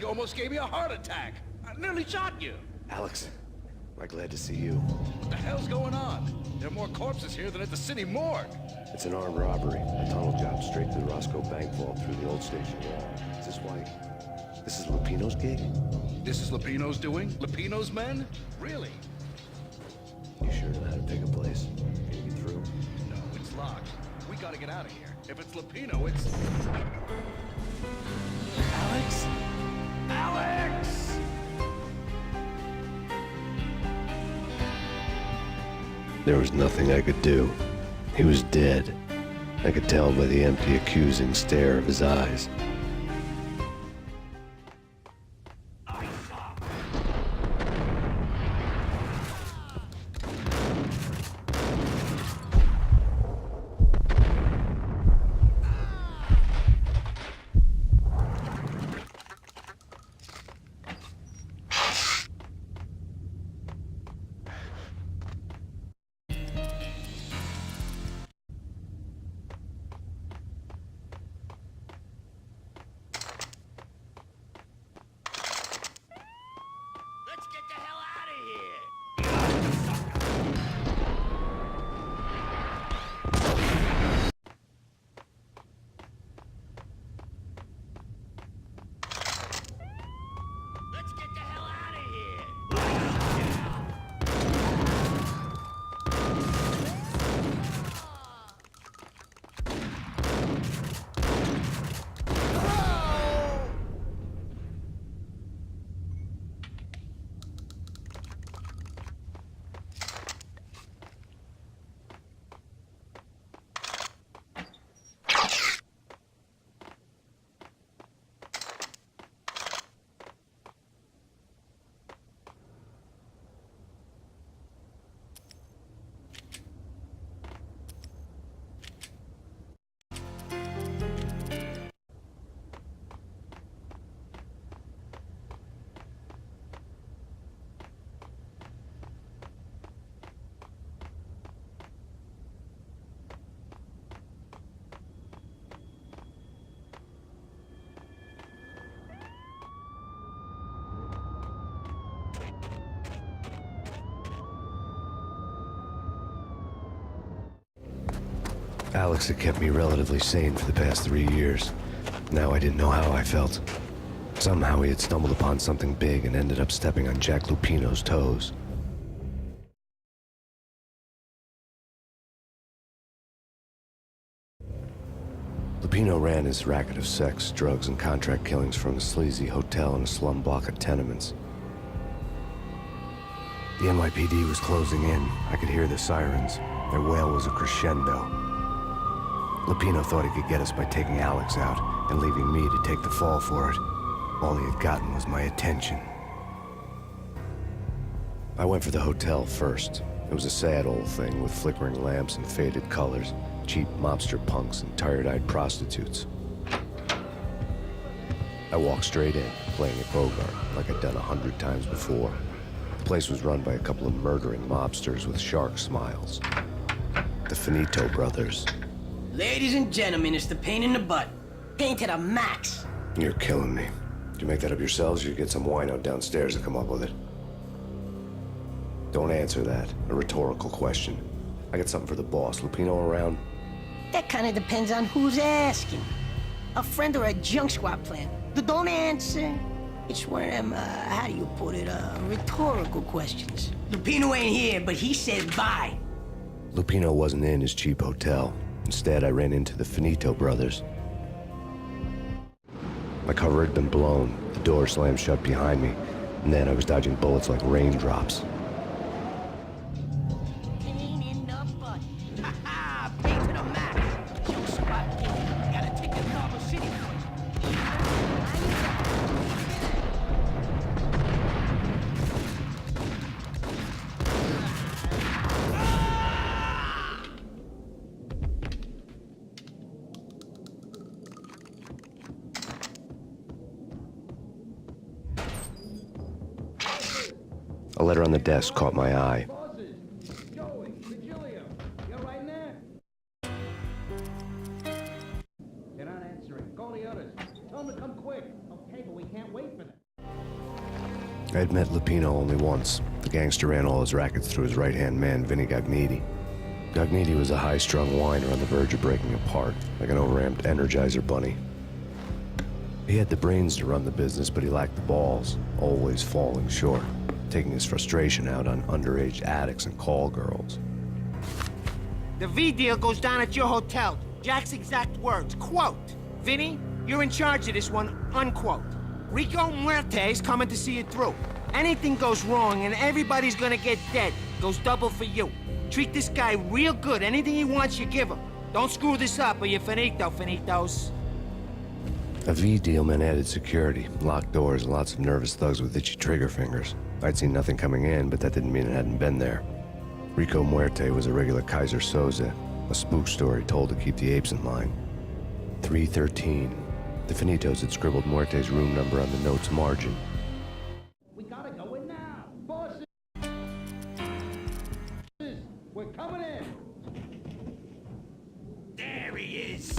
You almost gave me a heart attack. I nearly shot you. Alex, I'm glad to see you. What the hell's going on? There are more corpses here than at the city morgue. It's an armed robbery. A tunnel job straight to the Roscoe Bank vault through the old station wall. Is this why? This is Lupino's gig? This is Lupino's doing? Lupino's men? Really? You sure know how to pick a place? Can you get through? No, it's locked. We gotta get out of here. If it's Lupino, it's... Alex? Alex! There was nothing I could do. He was dead. I could tell by the empty, accusing stare of his eyes. Alex had kept me relatively sane for the past 3 years. Now I didn't know how I felt. Somehow he had stumbled upon something big and ended up stepping on Jack Lupino's toes. Lupino ran his racket of sex, drugs, and contract killings from a sleazy hotel in a slum block of tenements. The NYPD was closing in. I could hear the sirens. Their wail was a crescendo. Lupino thought he could get us by taking Alex out and leaving me to take the fall for it. All he had gotten was my attention. I went for the hotel first. It was a sad old thing with flickering lamps and faded colors, cheap mobster punks and tired-eyed prostitutes. I walked straight in, playing at Bogart, like I'd done 100 times before. The place was run by a couple of murdering mobsters with shark smiles. The Finito brothers. Ladies and gentlemen, it's the pain in the butt. Pain to the max. You're killing me. Did you make that up yourselves, or you get some wino downstairs to come up with it? Don't answer that. A rhetorical question. I got something for the boss. Lupino around? That kind of depends on who's asking. A friend or a junk squad plan. Don't answer. It's one of them, how do you put it, rhetorical questions. Lupino ain't here, but he said bye. Lupino wasn't in his cheap hotel. Instead, I ran into the Finito brothers. My cover had been blown, the door slammed shut behind me, and then I was dodging bullets like raindrops. Pain in the butt. Ha ha! Pain to the max. Junk squad kid. You gotta take the Carver City first. A letter on the desk caught my eye. Joey, Virgilio, you're right there. They're not answering. Call the others. Tell them to come quick. Okay, but we can't wait for them. I'd met Lupino only once. The gangster ran all his rackets through his right-hand man, Vinny Gognitti. Gognitti was a high-strung whiner on the verge of breaking apart, like an overamped Energizer bunny. He had the brains to run the business, but he lacked the balls, always falling short, taking his frustration out on underage addicts and call girls. The V deal goes down at your hotel. Jack's exact words, quote, "Vinny, you're in charge of this one," unquote. Rico Muerte's coming to see it through. Anything goes wrong and everybody's gonna get dead. Goes double for you. Treat this guy real good. Anything he wants, you give him. Don't screw this up or you're finito, finitos. A V deal meant added security, locked doors, and lots of nervous thugs with itchy trigger fingers. I'd seen nothing coming in, but that didn't mean it hadn't been there. Rico Muerte was a regular Kaiser Soze, a spook story told to keep the apes in line. 313. The Finitos had scribbled Muerte's room number on the note's margin. We gotta go in now. Bosses! We're coming in. There he is.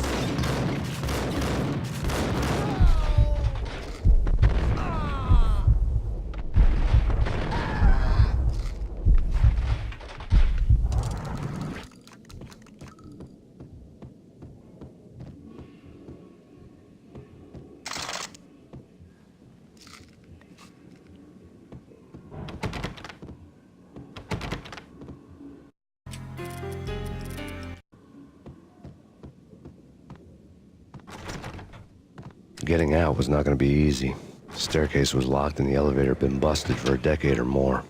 Getting out was not going to be easy. The staircase was locked and the elevator had been busted for a decade or more.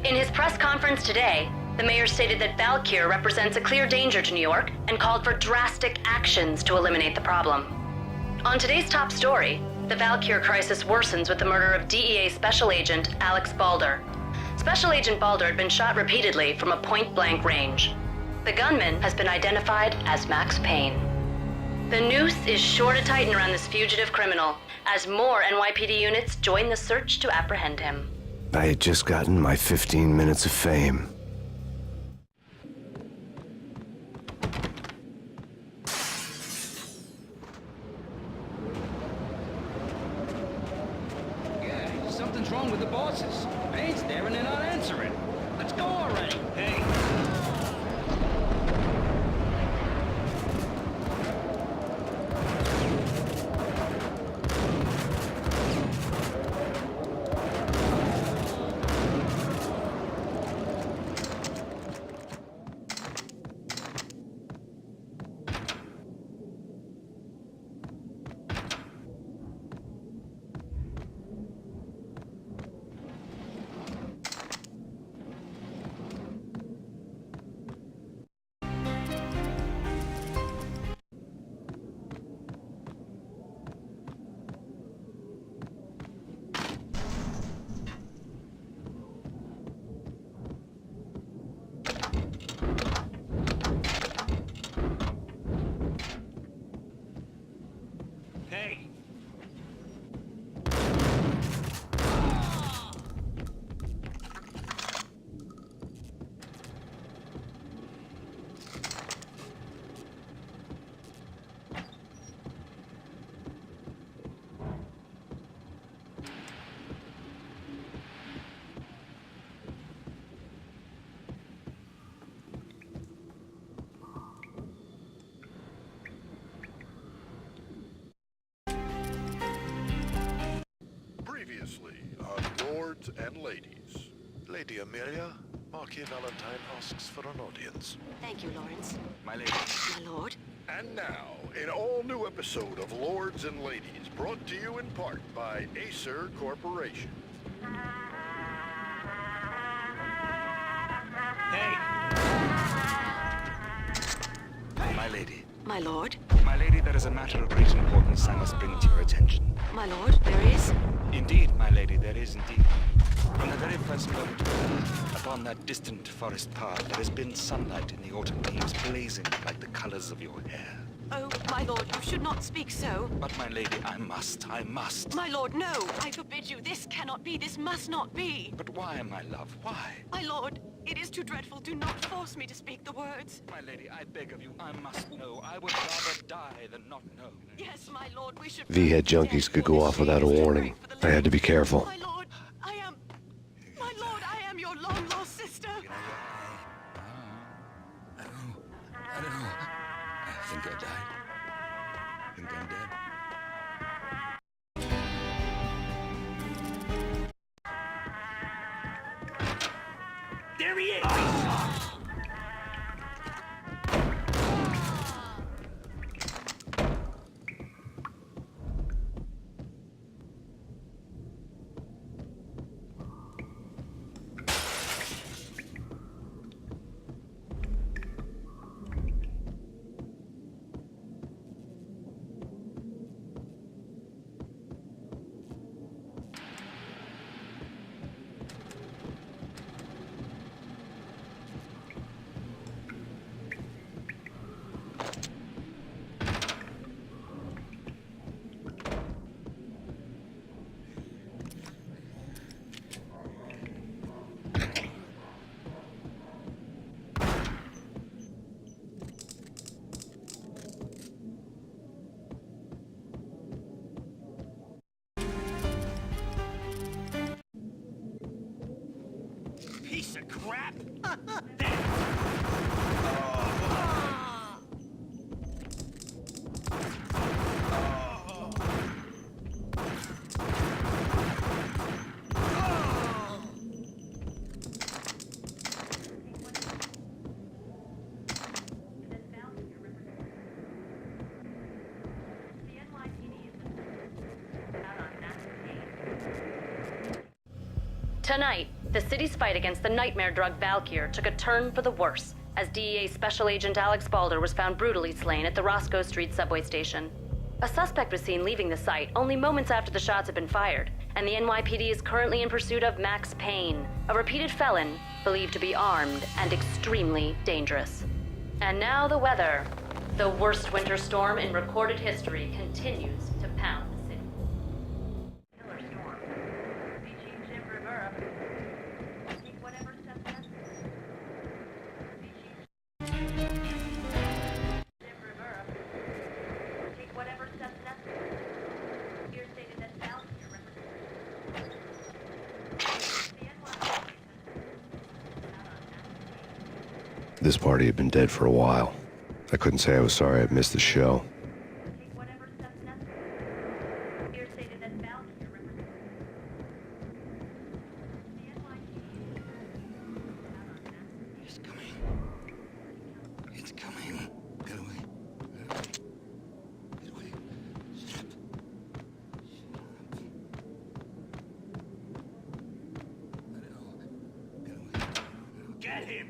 In his press conference today, the mayor stated that Valkyr represents a clear danger to New York and called for drastic actions to eliminate the problem. On today's top story, the Valkyr crisis worsens with the murder of DEA Special Agent Alex Balder. Special Agent Balder had been shot repeatedly from a point-blank range. The gunman has been identified as Max Payne. The noose is sure to tighten around this fugitive criminal as more NYPD units join the search to apprehend him. I had just gotten my 15 minutes of fame. Yeah, something's wrong with the bosses. Payne's there and they're not answering. Let's go already. Hey. lords and ladies. Lady Amelia, Marquis Valentine asks for an audience. Thank you, Lawrence. My lady. My lord. And now, an all-new episode of Lords and Ladies, brought to you in part by Acer Corporation. My lady. My lord. My lady, there is a matter of great importance I must bring to your attention. My lord, there is. Indeed, my lady, there is indeed. From the very first moment, upon that distant forest path, there has been sunlight in the autumn leaves blazing like the colors of your hair. Oh, my lord, you should not speak so. But, my lady, I must. My lord, no! I forbid you. This cannot be. This must not be. But why, my love, why? My lord, it is too dreadful. Do not force me to speak the words. My lady, I beg of you, I must know. I would rather die than not know. Yes, my lord, we should... V-head junkies could go off without a warning. I had to be careful. My lord, I am your long-lost sister. I don't know. I think I died. I think I'm dead. There he is! Piece of crap! Tonight, the city's fight against the nightmare drug Valkyr took a turn for the worse as DEA Special Agent Alex Balder was found brutally slain at the Roscoe Street subway station. A suspect was seen leaving the site only moments after the shots had been fired, and the NYPD is currently in pursuit of Max Payne, a repeated felon believed to be armed and extremely dangerous. And now the weather. The worst winter storm in recorded history continues to pound the city. Killer storm. Take whatever steps necessary. Take whatever steps necessary. Here stated that Valkyr represents the NYPD. This party had been dead for a while. I couldn't say I was sorry I'd missed the show. Take whatever steps necessary. Here stated that Valkyr represents the NYPD. It's coming. It's coming. Get away. Get away. Shut up. Get away. Get him!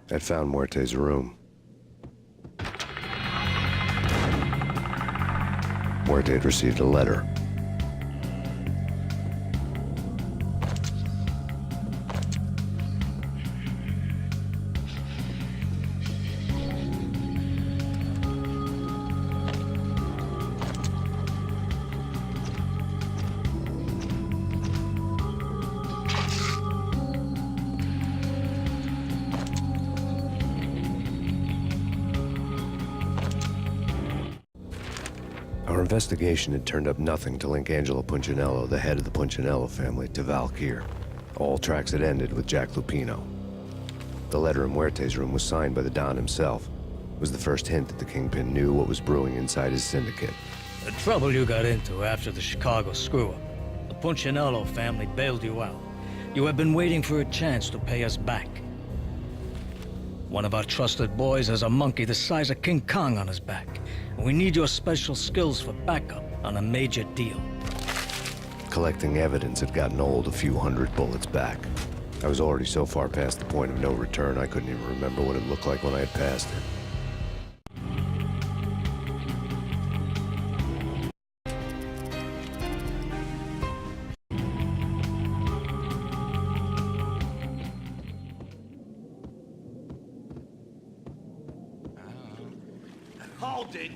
I'd found Muerte's room. Muerte had received a letter. investigation had turned up nothing to link Angelo Punchinello, the head of the Punchinello family, to Valkyr. All tracks had ended with Jack Lupino. The letter in Muerte's room was signed by the Don himself. It was the first hint that the Kingpin knew what was brewing inside his syndicate. The trouble you got into after the Chicago screw-up. The Punchinello family bailed you out. You have been waiting for a chance to pay us back. One of our trusted boys has a monkey the size of King Kong on his back. And we need your special skills for backup on a major deal. Collecting evidence had gotten old a few hundred bullets back. I was already so far past the point of no return I couldn't even remember what it looked like when I had passed it. Hold it!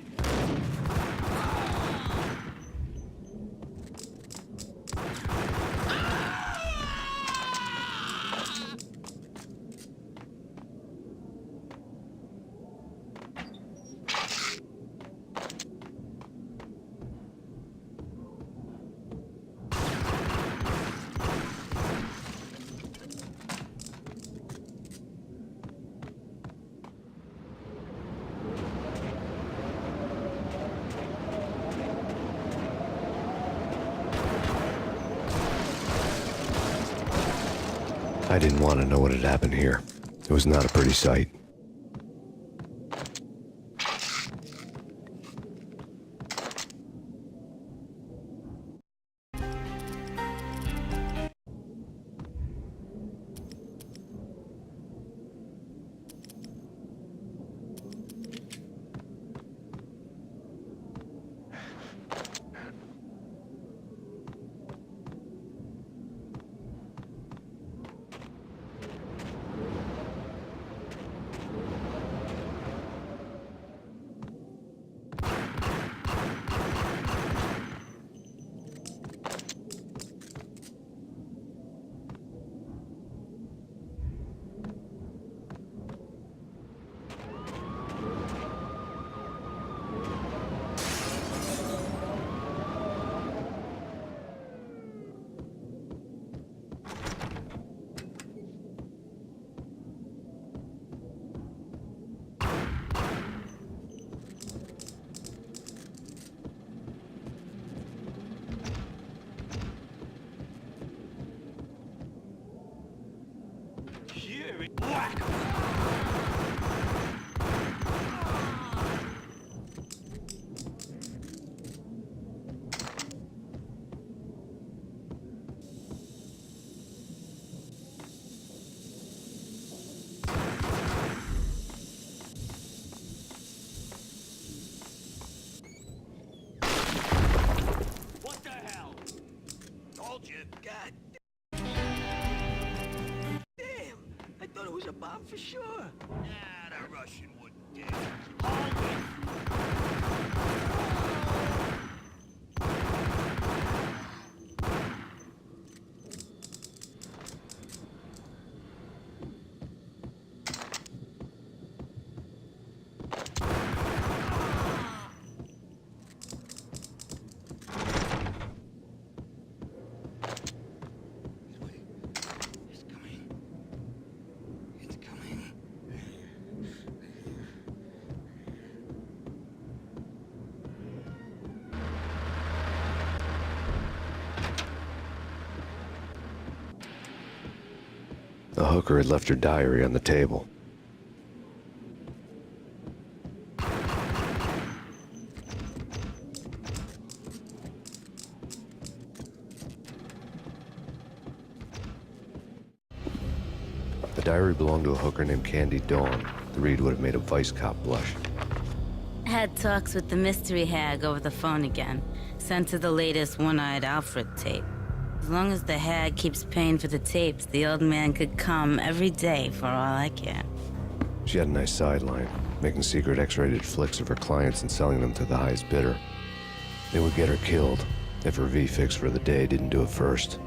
I didn't want to know what had happened here. It was not a pretty sight. Bomb for sure. Nah, the Russian wouldn't dare. Hold it! The hooker had left her diary on the table. The diary belonged to a hooker named Candy Dawn. The read would have made a vice cop blush. Had talks with the mystery hag over the phone again. Sent to the latest One-Eyed Alfred tape. As long as the hag keeps paying for the tapes, the old man could come every day for all I care. She had a nice sideline, making secret X-rated flicks of her clients and selling them to the highest bidder. They would get her killed if her V-fix for the day didn't do it first.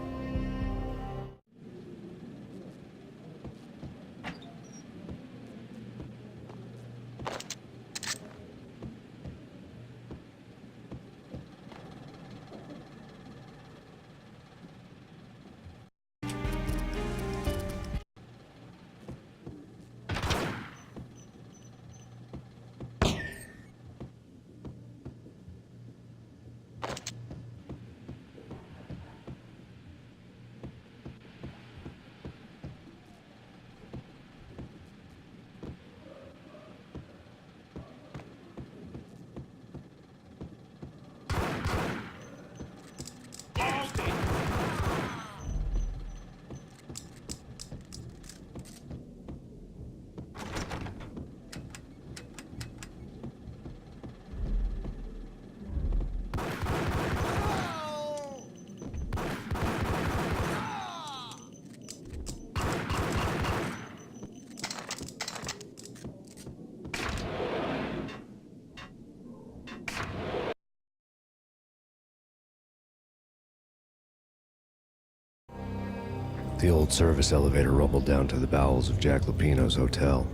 The old service elevator rumbled down to the bowels of Jack Lupino's hotel.